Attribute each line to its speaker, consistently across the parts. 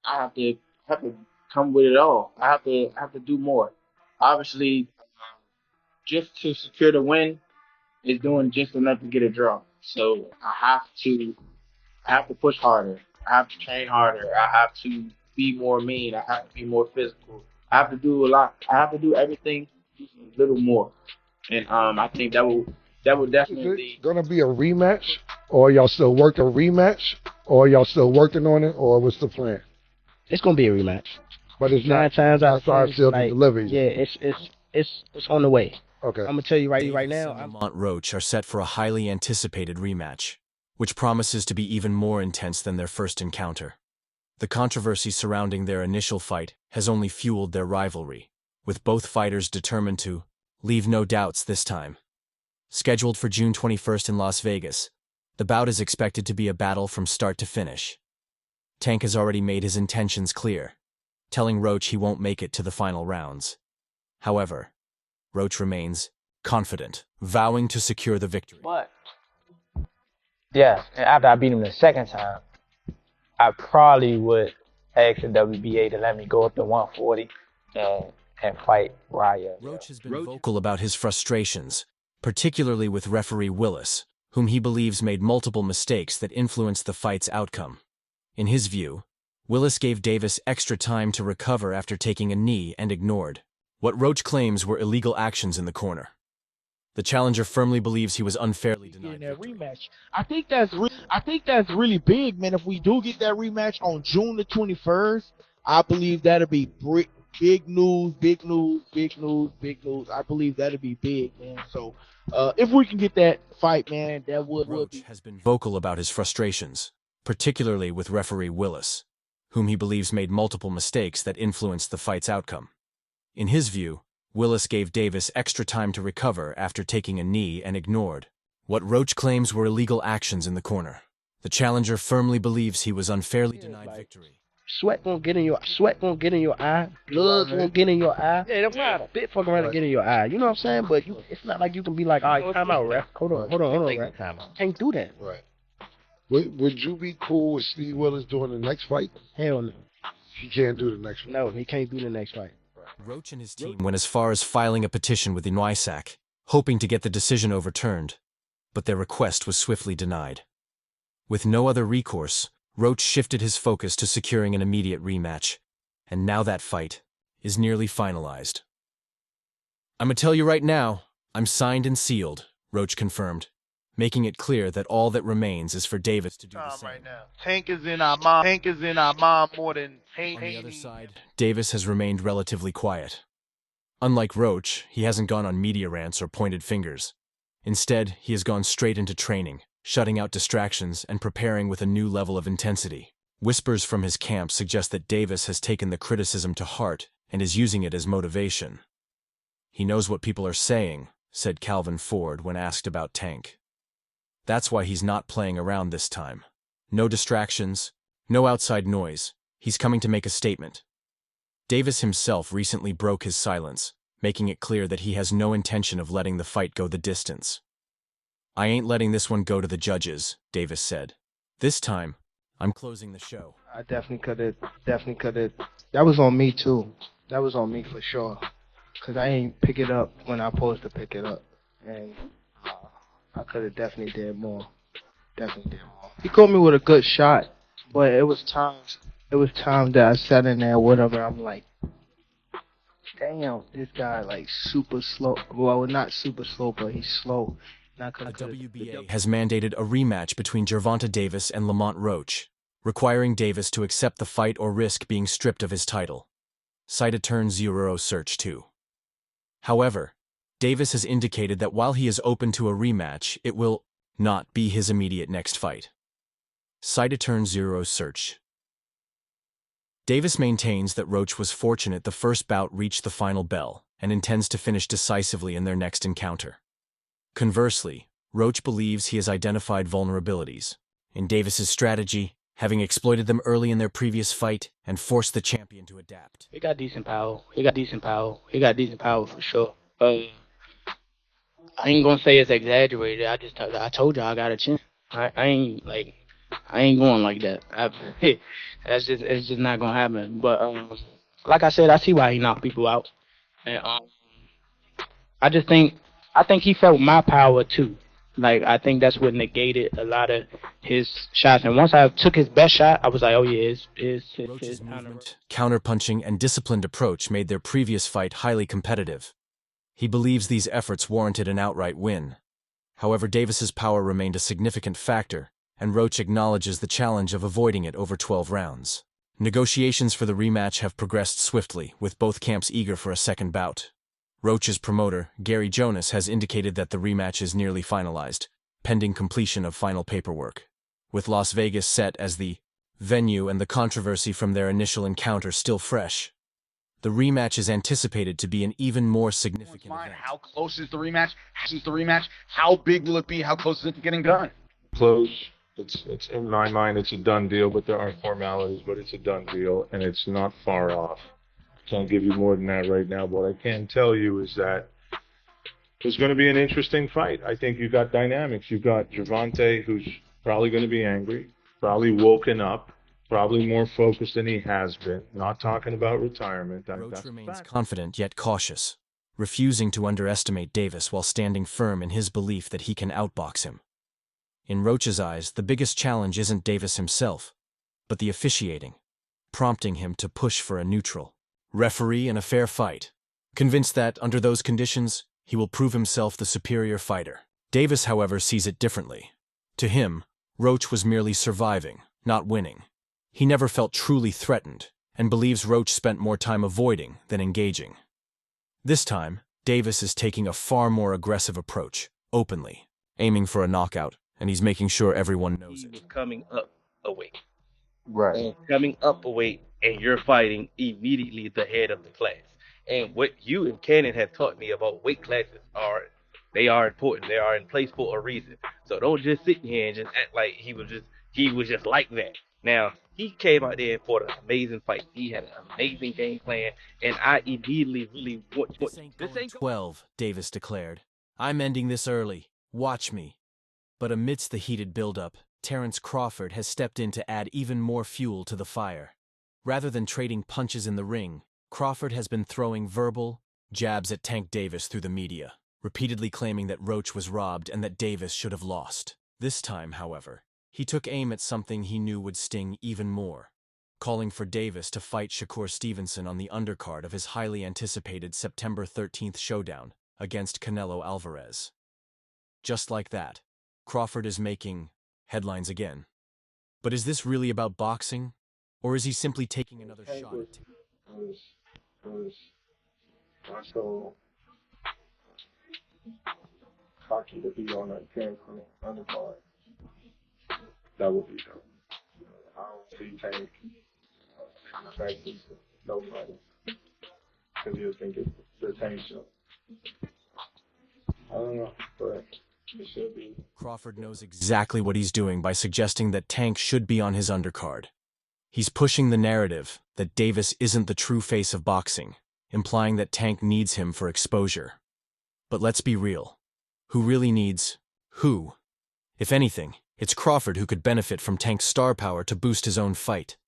Speaker 1: I have to come with it all. I have to do more. Obviously, just to secure the win is doing just enough to get a draw. So I have to push harder. I have to train harder. I have to be more mean. I have to be more physical. I have to do a lot. I have to do everything a little more. And I think that will
Speaker 2: Is it
Speaker 1: definitely.
Speaker 2: gonna be a rematch, or y'all still working on it, or what's the plan?
Speaker 3: It's gonna be a rematch.
Speaker 2: But it's
Speaker 3: Nine
Speaker 2: not
Speaker 3: times
Speaker 2: it's
Speaker 3: out
Speaker 2: not
Speaker 3: of ten,
Speaker 2: started sealed and
Speaker 3: like
Speaker 2: delivered
Speaker 3: yeah,
Speaker 2: yet.
Speaker 3: it's on the way.
Speaker 2: Okay.
Speaker 3: I'm gonna tell you right
Speaker 4: Davis
Speaker 3: now.
Speaker 4: and Lamont Roach are set for a highly anticipated rematch, which promises to be even more intense than their first encounter. The controversy surrounding their initial fight has only fueled their rivalry, with both fighters determined to leave no doubts this time. Scheduled for June 21st in Las Vegas, the bout is expected to be a battle from start to finish. Tank has already made his intentions clear, telling Roach he won't make it to the final rounds. However, Roach remains confident, vowing to secure the victory.
Speaker 5: But yeah, and after I beat him the second time, I probably would ask the WBA to let me go up to 140 and and fight Raya.
Speaker 4: Roach has been vocal about his frustrations, particularly with referee Willis, whom he believes made multiple mistakes that influenced the fight's outcome. In his view, Willis gave Davis extra time to recover after taking a knee and ignored what Roach claims were illegal actions in the corner. The challenger firmly believes he was unfairly
Speaker 6: Getting
Speaker 4: denied
Speaker 6: that
Speaker 4: victory.
Speaker 6: rematch. I think that's really big, man. If we do get that rematch on June the 21st, I believe that'll be big news, big news, big news, big news. I believe that'll be big, man. So, if we can get that fight, man, that would
Speaker 4: Roach
Speaker 6: be.
Speaker 4: has been vocal about his frustrations, particularly with referee Willis, whom he believes made multiple mistakes that influenced the fight's outcome. In his view, Willis gave Davis extra time to recover after taking a knee and ignored what Roach claims were illegal actions in the corner. The challenger firmly believes he was unfairly denied
Speaker 3: Like
Speaker 4: victory.
Speaker 3: sweat gonna get in your eye, blood gonna get in your eye. Yeah, don't matter. Spit fuck around and
Speaker 2: Right.
Speaker 3: get in your eye. You know what I'm saying? But it's not like you can be like, all right, time out, ref.
Speaker 2: Right.
Speaker 3: Hold on, ref. Can't do that.
Speaker 2: Right. Would you be cool with Steve Willis doing the next fight?
Speaker 3: Hell no.
Speaker 2: He can't do the next one.
Speaker 3: No, he can't do the next fight.
Speaker 4: Roach and his team went as far as filing a petition with the NYSAC, hoping to get the decision overturned, but their request was swiftly denied. With no other recourse, Roach shifted his focus to securing an immediate rematch, and now that fight is nearly finalized. "I'm gonna tell you right now, I'm signed and sealed," Roach confirmed, making it clear that all that remains is for Davis to do the same.
Speaker 7: Right now. Tank is in our mind. Tank is in our mind more than
Speaker 4: On the other side, Davis has remained relatively quiet. Unlike Roach, he hasn't gone on media rants or pointed fingers. Instead, he has gone straight into training, shutting out distractions and preparing with a new level of intensity. Whispers from his camp suggest that Davis has taken the criticism to heart and is using it as motivation. "He knows what people are saying," said Calvin Ford when asked about Tank. "That's why he's not playing around this time. No distractions, no outside noise. He's coming to make a statement." Davis himself recently broke his silence, making it clear that he has no intention of letting the fight go the distance. "I ain't letting this one go to the judges," Davis said. "This time, I'm closing the show."
Speaker 3: I definitely could have. That was on me too. That was on me for sure. Cause I ain't pick it up when I supposed to pick it up, and I could have definitely did more. Definitely did more. He caught me with a good shot, but it was times. It was times that I sat in there, whatever. I'm like, damn, this guy like super slow. Well, not super slow, but he's slow. And I could
Speaker 4: The
Speaker 3: have.
Speaker 4: WBA has mandated a rematch between Gervonta Davis and Lamont Roach, requiring Davis to accept the fight or risk being stripped of his title. Cite a turn 0 search 2. However, Davis has indicated that while he is open to a rematch, it will not be his immediate next fight. Cite a turn 0 search. Davis maintains that Roach was fortunate the first bout reached the final bell and intends to finish decisively in their next encounter. Conversely, Roach believes he has identified vulnerabilities in Davis's strategy, having exploited them early in their previous fight and forced the champion to adapt.
Speaker 5: He got decent power. He got decent power. He got decent power for sure. I ain't gonna say it's exaggerated. I told you I got a chin. I ain't like
Speaker 1: I ain't going like that. It's just not gonna happen. But like I said, I see why he knocked people out, and I just think I think he felt my power too. Like I think that's what negated a lot of his shots. And once I took his best shot, I was like, oh yeah, his
Speaker 4: Roach's movement, counterpunching, and disciplined approach made their previous fight highly competitive. He believes these efforts warranted an outright win. However, Davis's power remained a significant factor, and Roach acknowledges the challenge of avoiding it over 12 rounds. Negotiations for the rematch have progressed swiftly, with both camps eager for a second bout. Roach's promoter, Gary Jonas, has indicated that the rematch is nearly finalized, pending completion of final paperwork. With Las Vegas set as the venue and the controversy from their initial encounter still fresh, the rematch is anticipated to be an even more significant event.
Speaker 8: How close is the rematch? How big will it be? How close is it to getting done?
Speaker 9: Close. It's in my mind, it's a done deal, but there are formalities, but it's a done deal, and it's not far off. Can't give you more than that right now, but what I can tell you is that it's going to be an interesting fight. I think you've got dynamics. You've got Gervonta, who's probably going to be angry, probably woken up, probably more focused than he has been. Not talking about retirement.
Speaker 4: Roach remains confident yet cautious, refusing to underestimate Davis while standing firm in his belief that he can outbox him. In Roach's eyes, the biggest challenge isn't Davis himself, but the officiating, prompting him to push for a neutral referee in a fair fight, convinced that, under those conditions, he will prove himself the superior fighter. Davis, however, sees it differently. To him, Roach was merely surviving, not winning. He never felt truly threatened, and believes Roach spent more time avoiding than engaging. This time, Davis is taking a far more aggressive approach, openly, aiming for a knockout, and he's making sure everyone knows
Speaker 10: He
Speaker 4: it.
Speaker 10: was coming up a weight.
Speaker 2: Right.
Speaker 10: And coming up a weight, and you're fighting immediately the head of the class. And what you and Cannon have taught me about weight classes they are important. They are in place for a reason. So don't just sit here and just act like he was just like that. Now, he came out there and fought an amazing fight. He had an amazing game plan, and I immediately really want
Speaker 4: This ain't going 12, Davis declared. I'm ending this early. Watch me. But amidst the heated buildup, Terrence Crawford has stepped in to add even more fuel to the fire. Rather than trading punches in the ring, Crawford has been throwing verbal jabs at Tank Davis through the media, repeatedly claiming that Roach was robbed and that Davis should have lost. This time, however, he took aim at something he knew would sting even more, calling for Davis to fight Shakur Stevenson on the undercard of his highly anticipated September 13th showdown against Canelo Alvarez. Just like that, Crawford is making headlines again. But is this really about boxing? Or is he simply taking another shot at
Speaker 9: was so cocky to be on a camp undercard. That would be dope. I don't see Tank facing nobody because he'll think it's the Tank show. I don't know, but it should be.
Speaker 4: Crawford knows exactly what he's doing by suggesting that Tank should be on his undercard. He's pushing the narrative that Davis isn't the true face of boxing, implying that Tank needs him for exposure. But let's be real. Who really needs who? If anything, it's Crawford who could benefit from Tank's star power to boost his own fight.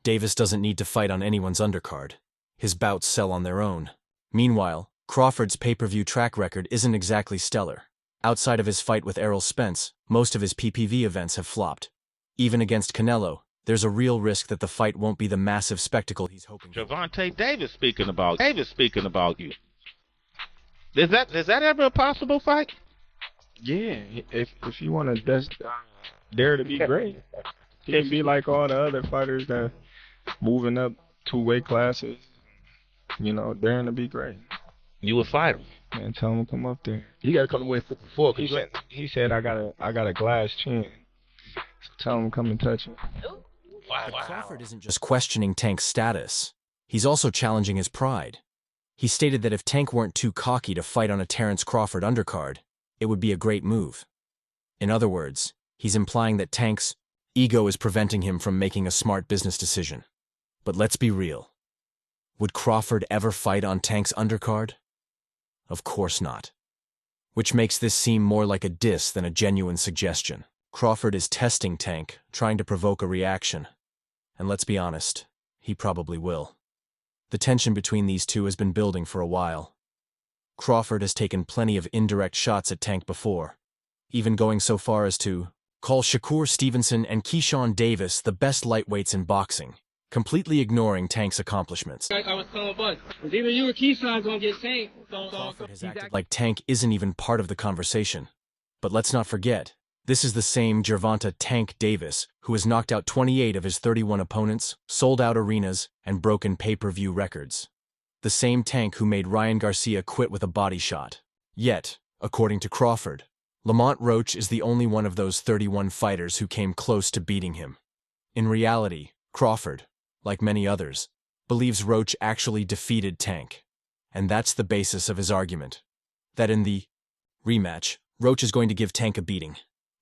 Speaker 4: Davis doesn't need to fight on anyone's undercard. His bouts sell on their own. Meanwhile, Crawford's pay-per-view track record isn't exactly stellar. Outside of his fight with Errol Spence, most of his PPV events have flopped. Even against Canelo, there's a real risk that the fight won't be the massive spectacle he's hoping for.
Speaker 7: Gervonta Davis speaking about you. Is that ever a possible fight?
Speaker 11: Yeah, if you want to dare to be great, he can be like all the other fighters that moving up 2 weight classes, daring to be great.
Speaker 7: You would fight him.
Speaker 11: Man, tell him to come up there.
Speaker 6: You got to come away for
Speaker 11: He said I got a glass chin. So tell him to come and touch me.
Speaker 4: But Crawford isn't just questioning Tank's status. He's also challenging his pride. He stated that if Tank weren't too cocky to fight on a Terrence Crawford undercard, it would be a great move. In other words, he's implying that Tank's ego is preventing him from making a smart business decision. But let's be real. Would Crawford ever fight on Tank's undercard? Of course not. Which makes this seem more like a diss than a genuine suggestion. Crawford is testing Tank, trying to provoke a reaction. And let's be honest, he probably will. The tension between these two has been building for a while. Crawford has taken plenty of indirect shots at Tank before, even going so far as to call Shakur Stevenson and Keyshawn Davis the best lightweights in boxing, completely ignoring Tank's accomplishments.
Speaker 12: I was telling Bud, even you or Keyshawn's gonna get Tank.
Speaker 4: Crawford has acted like Tank isn't even part of the conversation. But let's not forget, this is the same Gervonta "Tank" Davis who has knocked out 28 of his 31 opponents, sold out arenas, and broken pay-per-view records. The same Tank who made Ryan Garcia quit with a body shot. Yet, according to Crawford, Lamont Roach is the only one of those 31 fighters who came close to beating him. In reality, Crawford, like many others, believes Roach actually defeated Tank. And that's the basis of his argument. That in the rematch, Roach is going to give Tank a beating.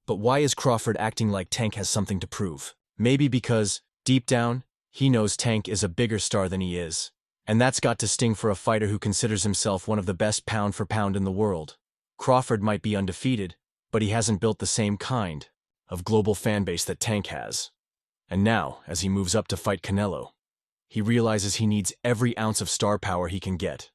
Speaker 4: But why is Crawford acting like Tank has something to prove? Maybe because, deep down, he knows Tank is a bigger star than he is. And that's got to sting for a fighter who considers himself one of the best pound for pound in the world. Crawford might be undefeated, but he hasn't built the same kind of global fanbase that Tank has. And now, as he moves up to fight Canelo, he realizes he needs every ounce of star power he can get.